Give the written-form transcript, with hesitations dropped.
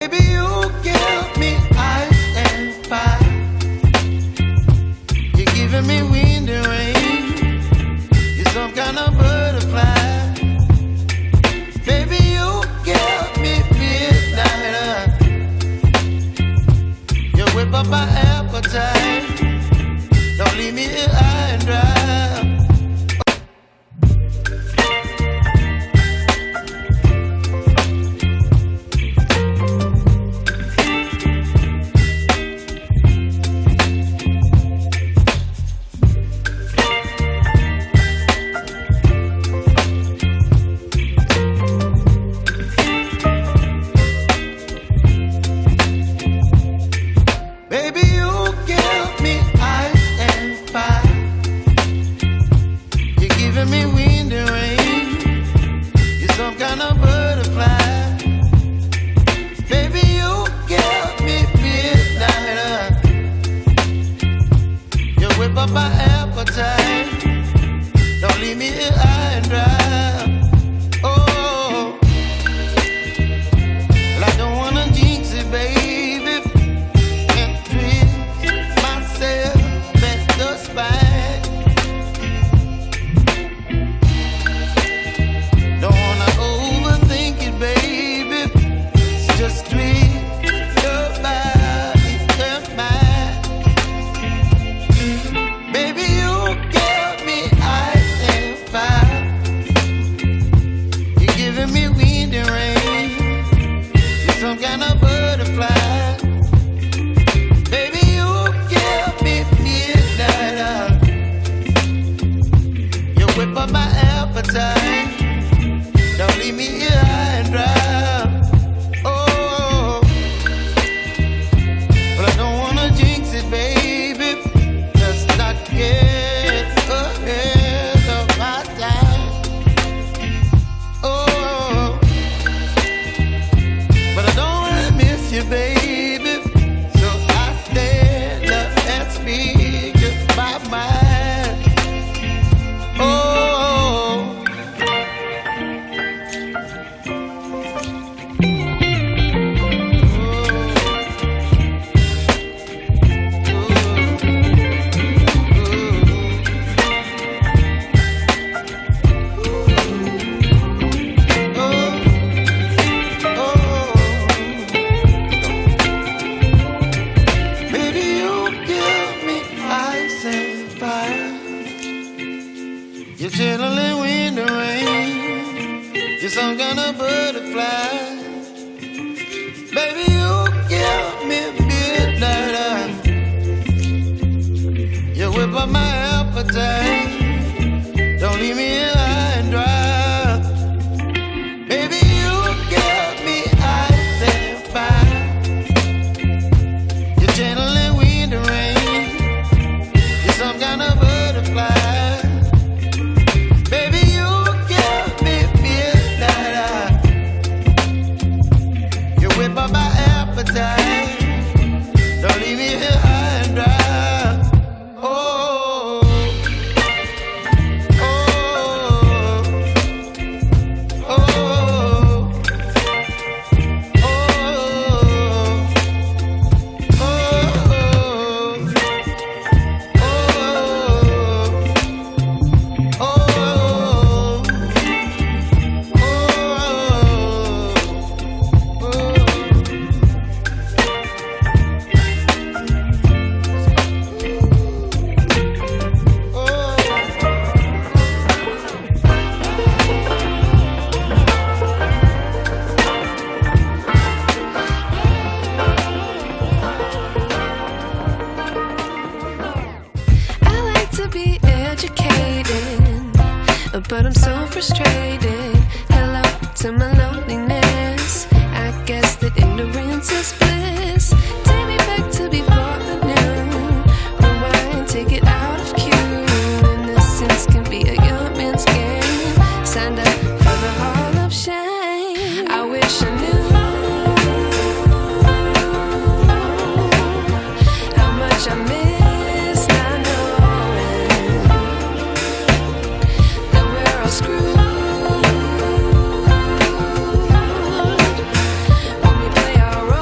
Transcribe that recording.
Baby, you give me ice and fire. You're giving me wind and rain. You're some kind of butterfly. Baby, you give me midnight. You whip up my appetite. Don't leave me here high and dry. Baby, you give me ice and fire. You're giving me wind and rain. You're some kind of butterfly. Baby, you give me midnight. You whip up my appetite. Don't leave me here high and dry. Oh, well, I don't wanna jinx it, baby. Don't leave me here high and dry. Oh, but I don't wanna jinx it, baby. Just not get ahead of my time. Oh, but I don't wanna miss you, baby. So I stand up and speak just my mind. Oh. You're chilling wind and rain. You're some kind of butterfly. Baby, you give me midnight. You whip up my appetite. Don't leave me here high and dry. Baby, you give me ice and fire. You're channeling wind and rain. You're some kind of butterfly. Whip up my appetite. Don't leave me here high and dry. Oh, oh, oh, oh, but I'm so frustrated. Hello to my loneliness. I guess that ignorance is bliss. Take me back to before the noon. Rewind, take it out of cue. Innocence can be a young man's game. Signed up for the hall of shame. I wish I knew how much I miss. Screwed when we play our role.